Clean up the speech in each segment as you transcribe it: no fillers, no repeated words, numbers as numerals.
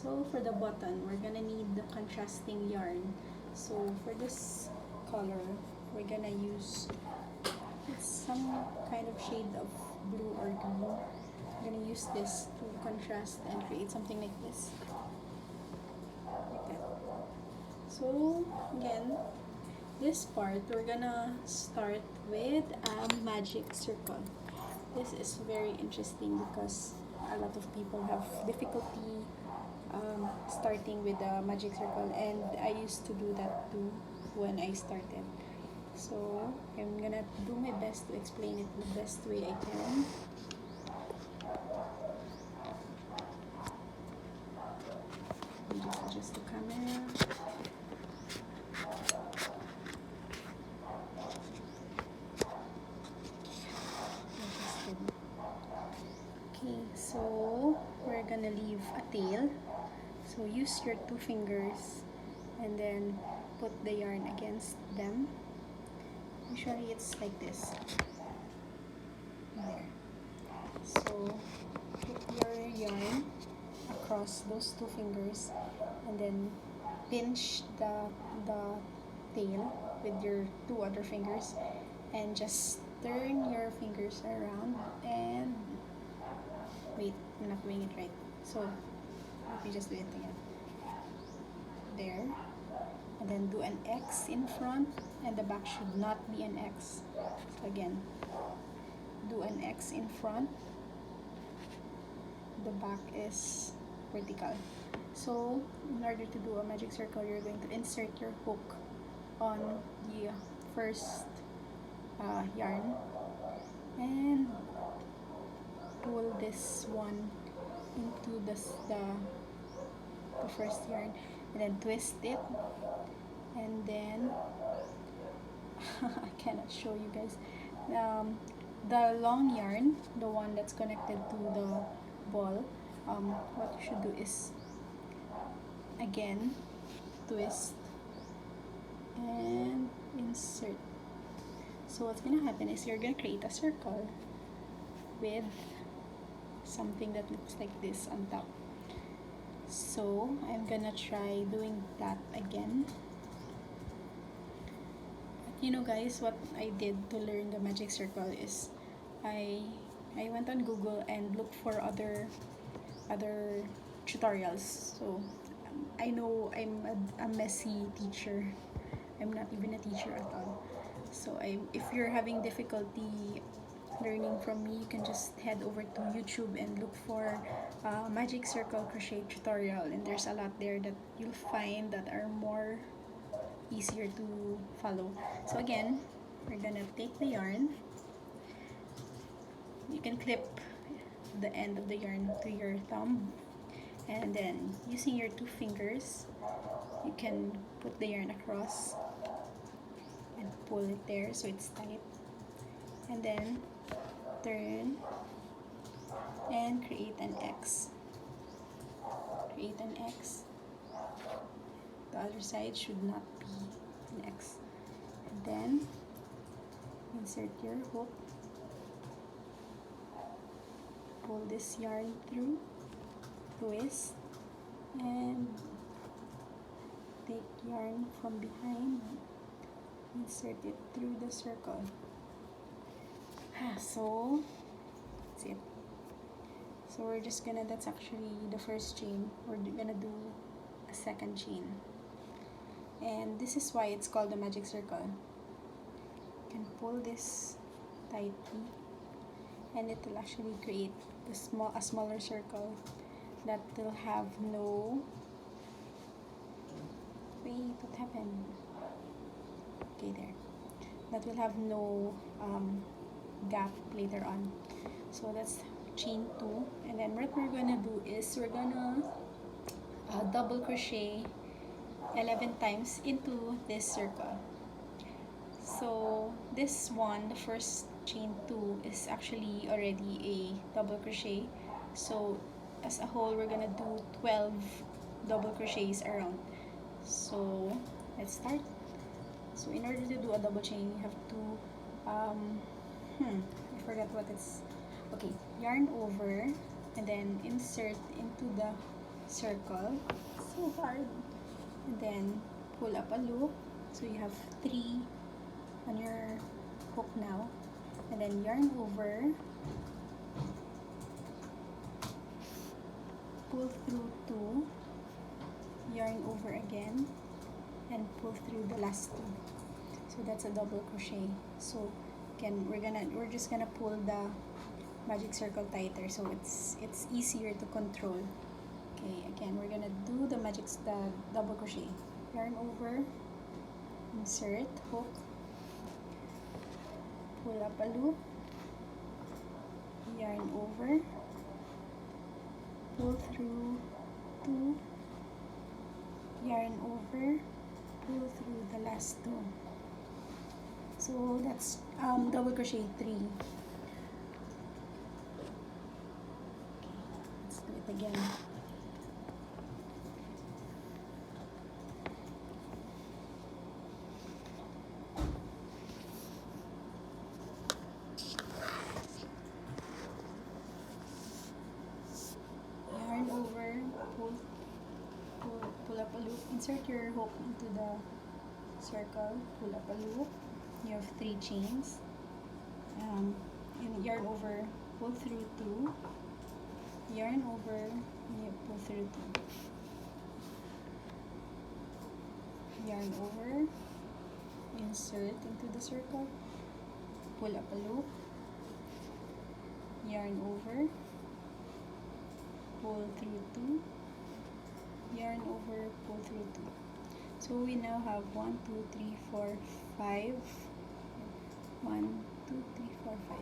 So for the button, we're gonna need the contrasting yarn. So for this color, we're gonna use some kind of shade of blue or green. I'm gonna use this to contrast and create something like this. Like that. So again, this part, we're gonna start with a magic circle. This is very interesting because a lot of people have difficulty starting with a magic circle, and I used to do that too when I started. So I'm gonna do my best to explain it the best way I can. Just adjust the camera. Okay, so we're gonna leave a tail. So use your 2 fingers and then put the yarn against them. Usually it's like this. There. So put your yarn across those 2 fingers and then pinch the tail with your 2 other fingers and just turn your fingers around and wait, I'm not doing it right. So let me just do it again. There. And then do an X in front, and the back should not be an X. So again, do an X in front, the back is vertical. So in order to do a magic circle, you're going to insert your hook on the first yarn and pull this one into the first yarn, and then twist it, and then I cannot show you guys. The long yarn, the one that's connected to the ball, what you should do is again twist and insert. So what's gonna happen is you're gonna create a circle with something that looks like this on top. So I'm gonna try doing that again. You know guys, what I did to learn the magic circle is I went on Google and looked for other tutorials. So I know I'm a messy teacher. I'm not even a teacher at all. So if you're having difficulty learning from me, you can just head over to YouTube and look for magic circle crochet tutorial, and there's a lot there that you'll find that are more easier to follow. So again, we're gonna take the yarn. You can clip the end of the yarn to your thumb, and then using your 2 fingers, you can put the yarn across and pull it there so it's tight, and then turn and create an X. Create an X. The other side should not be an X. And then insert your hook. Pull this yarn through, twist, and take yarn from behind, insert it through the circle. So that's it. So we're just gonna, that's actually the first chain. We're gonna do a second chain, and this is why it's called the magic circle. You can pull this tightly and it will actually create a smaller circle that will have no, wait, what happened? Okay, there. That will have no gap later on. So that's chain 2, and then what we're gonna do is we're gonna double crochet 11 times into this circle. So this one, the first chain 2, is actually already a double crochet. So as a whole, we're gonna do 12 double crochets around. So let's start. So in order to do a double chain, you have to I forgot what it's. Okay, yarn over and then insert into the circle. So hard. And then pull up a loop. So you have 3 on your hook now. And then yarn over, pull through 2, yarn over again, and pull through the last 2. So that's a double crochet. So again, we're just gonna pull the magic circle tighter so it's easier to control. Okay, again, we're gonna do the double crochet. Yarn over, insert, hook, pull up a loop, yarn over, pull through 2, yarn over, pull through the last 2. So that's double crochet 3. Okay, let's do it again. Yarn over, pull up a loop, insert your hook into the circle, pull up a loop. You have 3 chains, and yarn over, pull through 2, yarn over, and you pull through 2, yarn over, insert into the circle, pull up a loop, yarn over, pull through 2, yarn over, pull through 2. So we now have 1, 2, 3, 4, 5. 1, 2, 3, 4, 5.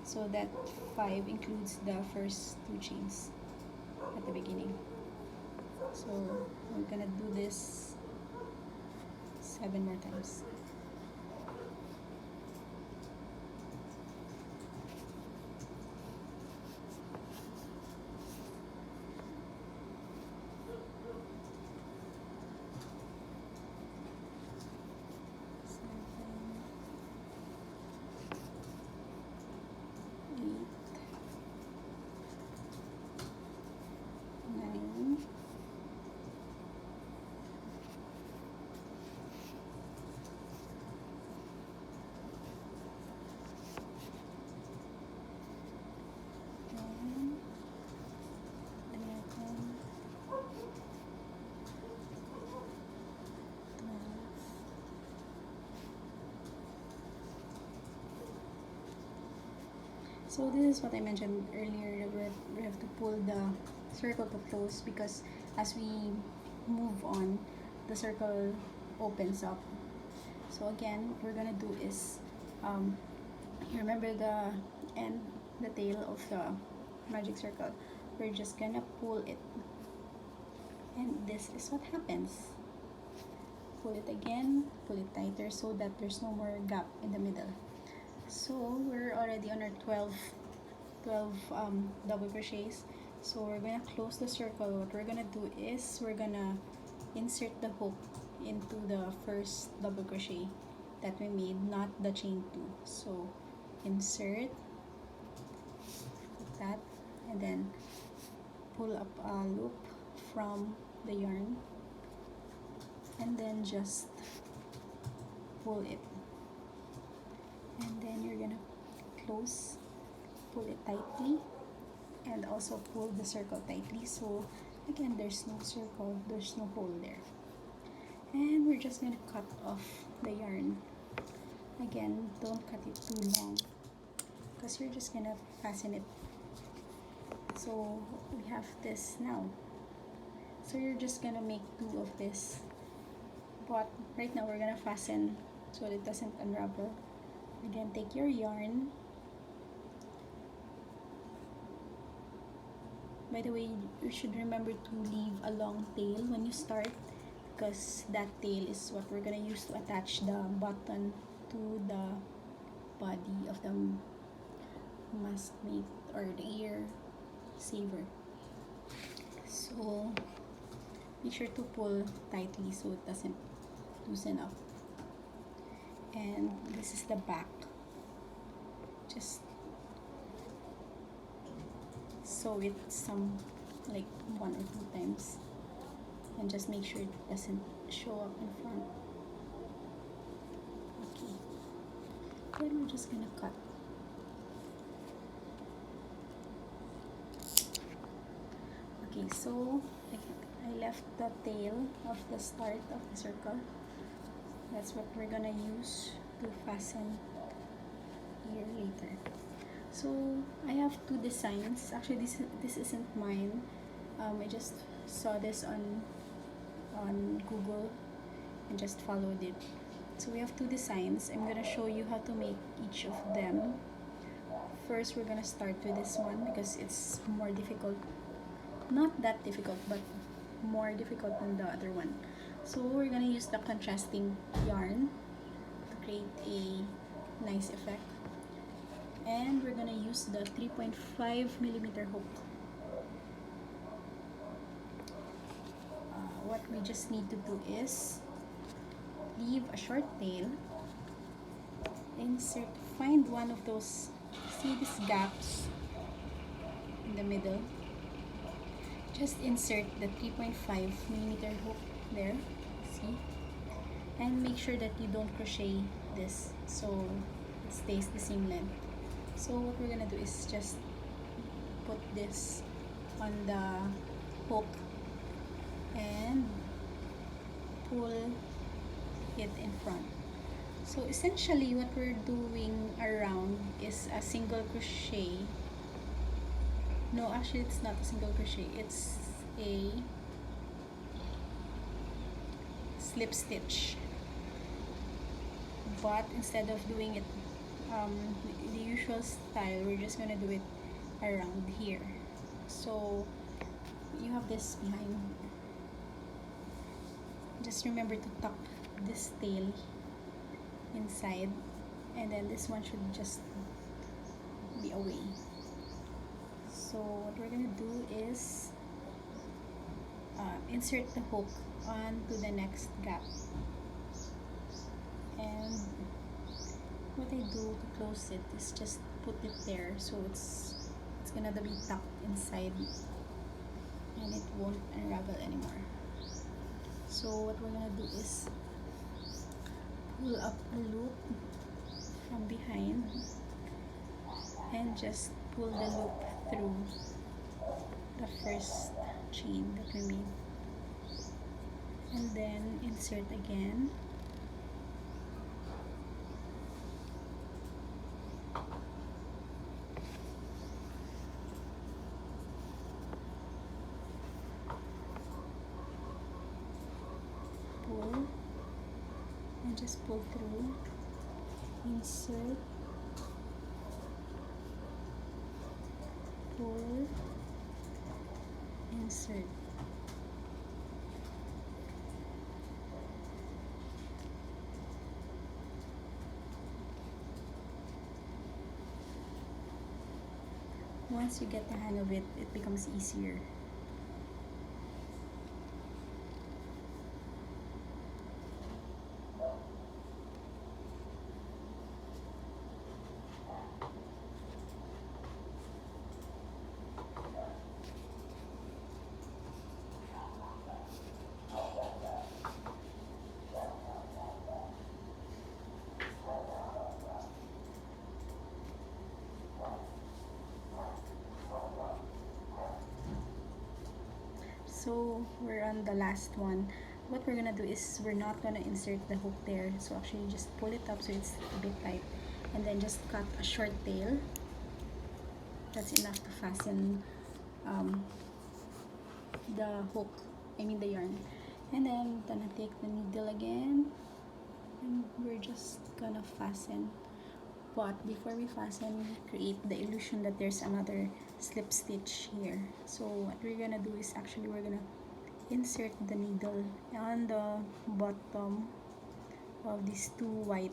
So that 5 includes the first 2 chains at the beginning. So we're gonna do this 7 more times. So this is what I mentioned earlier, that we have to pull the circle to close, because as we move on, the circle opens up. So again, what we're gonna do is, you remember the end, the tail of the magic circle, we're just gonna pull it, and this is what happens. Pull it again, pull it tighter so that there's no more gap in the middle. So we're already on our 12 double crochets. So we're gonna close the circle. What we're gonna do is we're gonna insert the hook into the first double crochet that we made, not the chain 2. So insert, like that, and then pull up a loop from the yarn, and then just pull it, and then you're gonna close, pull it tightly, and also pull the circle tightly. So again, there's no circle, there's no hole there. And we're just gonna cut off the yarn. Again, don't cut it too long, because you're just gonna fasten it. So we have this now. So you're just gonna make 2 of this, but right now we're gonna fasten so it doesn't unravel. Again, take your yarn. By the way, you should remember to leave a long tail when you start, because that tail is what we're gonna use to attach the button to the body of the maskmate or the ear saver. So make sure to pull tightly so it doesn't loosen up. And this is the back. Just sew it some like 1 or 2 times, and just make sure it doesn't show up in front. Okay, then we're just gonna cut. Okay, so I left the tail of the start of the circle. That's what we're gonna use to fasten here later. So I have 2 designs. Actually, this isn't mine. I just saw this on Google and just followed it. So we have 2 designs. I'm gonna show you how to make each of them. First, we're gonna start with this one because it's more difficult. Not that difficult, but more difficult than the other one. So we're gonna use the contrasting yarn to create a nice effect. And we're gonna use the 3.5mm hook. What we just need to do is leave a short tail, find one of those, see these gaps in the middle, just insert the 3.5mm hook there, see, and make sure that you don't crochet this so it stays the same length. So what we're gonna do is just put this on the hook and pull it in front. So essentially what we're doing around is a single crochet. No, actually it's not a single crochet, it's a slip stitch, but instead of doing it the usual style, we're just gonna do it around here. So you have this behind. Just remember to tuck this tail inside, and then this one should just be away. So what we're gonna do is insert the hook onto the next gap, and what I do to close it is just put it there so it's gonna be tucked inside and it won't unravel anymore. So what we're gonna do is pull up a loop from behind and just pull the loop through the first chain that we made, and then insert again, pull, and just pull through, insert, pull, insert. Once you get the hang of it, it becomes easier. So we're on the last one. What we're gonna do is we're not gonna insert the hook there, so actually just pull it up so it's a bit tight, and then just cut a short tail. That's enough to fasten the hook, the yarn. And then I'm gonna take the needle again and we're just gonna fasten. But before we fasten, create the illusion that there's another slip stitch here. So what we're gonna do is actually we're gonna insert the needle on the bottom of these 2 white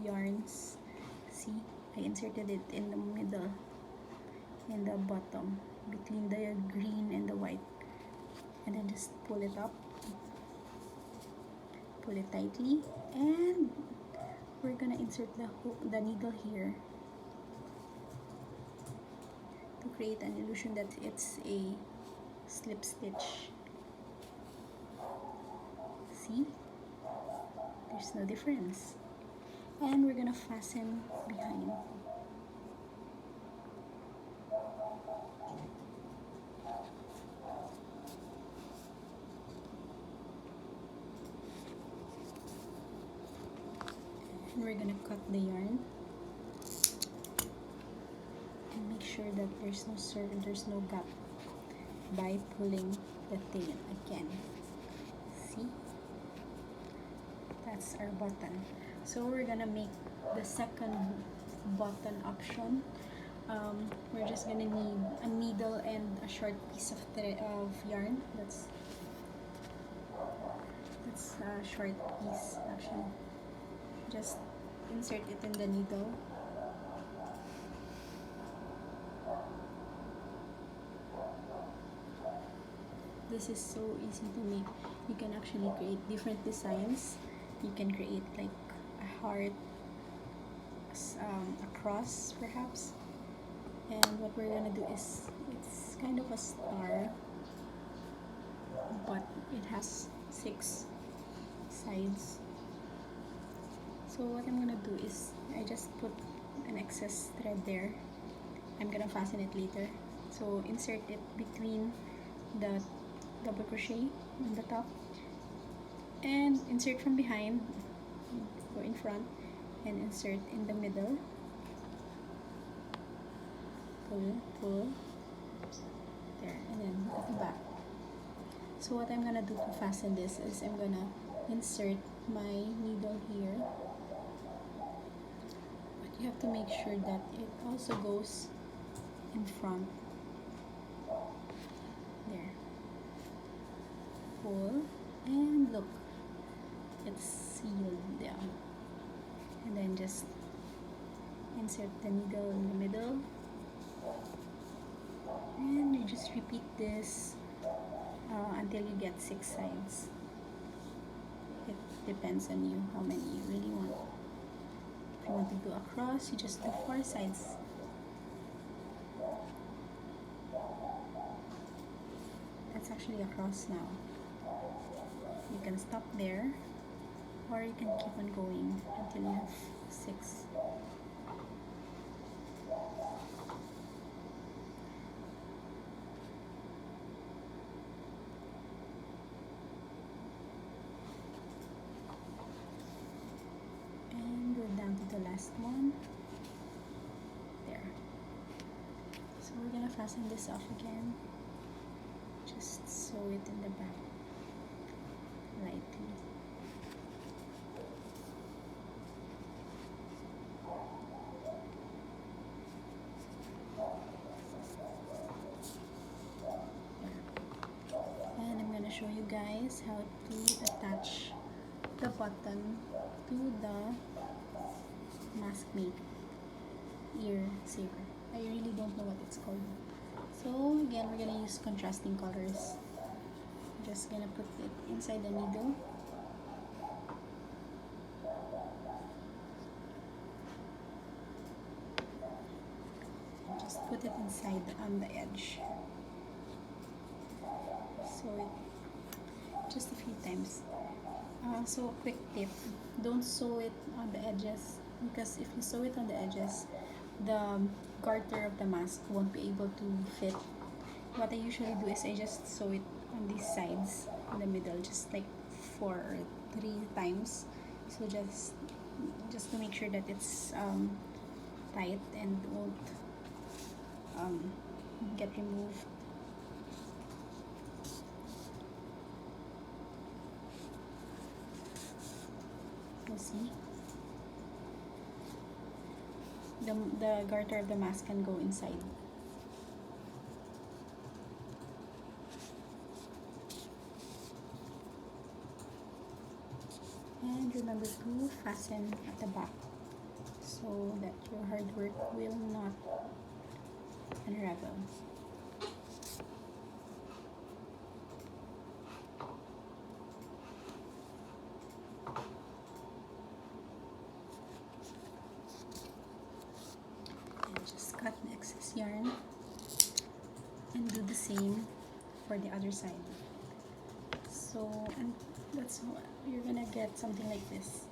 yarns. See, I inserted it in the middle, in the bottom, between the green and the white, and then just pull it up, pull it tightly, and we're gonna insert the needle here to create an illusion that it's a slip stitch. See? There's no difference. And we're gonna fasten behind. And we're gonna cut the yarn and make sure that there's no gap by pulling the tail again. See? That's our button. So we're gonna make the second button option. We're just gonna need a needle and a short piece of yarn. That's a short piece actually. Just insert it in the needle. This is so easy to make. You can actually create different designs. You can create like a heart, a cross perhaps. And what we're gonna do is, it's kind of a star, but it has 6 sides. So what I'm gonna do is, I just put an excess thread there. I'm gonna fasten it later. So insert it between the double crochet on the top, and insert from behind, go in front, and insert in the middle. Pull, there, and then at the back. So what I'm gonna do to fasten this is, I'm gonna insert my needle here, but you have to make sure that it also goes in front. There. Pull, and look, it's sealed down. And then just insert the needle in the middle, and you just repeat this until you get 6 sides. It depends on you how many you really want. If you want to do a cross, you just do 4 sides. That's actually a cross now. You can stop there, or you can keep on going until you have 6. And we're down to the last one. There. So we're gonna fasten this off again. Just sew it in the back lightly. And I'm gonna show you guys how to attach the button to the mask mate ear saver. I really don't know what it's called. So again, we're gonna use contrasting colors. Just gonna put it inside the needle. Just put it inside on the edge. Sew it just a few times. So a quick tip, don't sew it on the edges, because if you sew it on the edges, the garter of the mask won't be able to fit. What I usually do is, I just sew it on these sides in the middle, just like 4 or 3 times. So just to make sure that it's tight and won't get removed. You see, the garter of the mask can go inside. And remember to fasten at the back so that your hard work will not unravel. And just cut the excess yarn. and do the same for the other side. So, and that's what you're gonna get, something like this.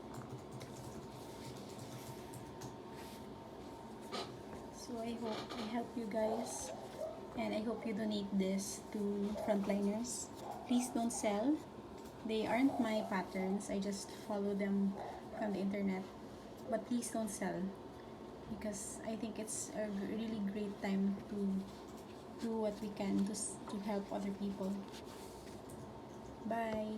So I hope I help you guys, and I hope you donate this to frontliners. Please don't sell. They aren't my patterns. I just follow them from the internet. But please don't sell, because I think it's a really great time to do what we can to help other people. Bye.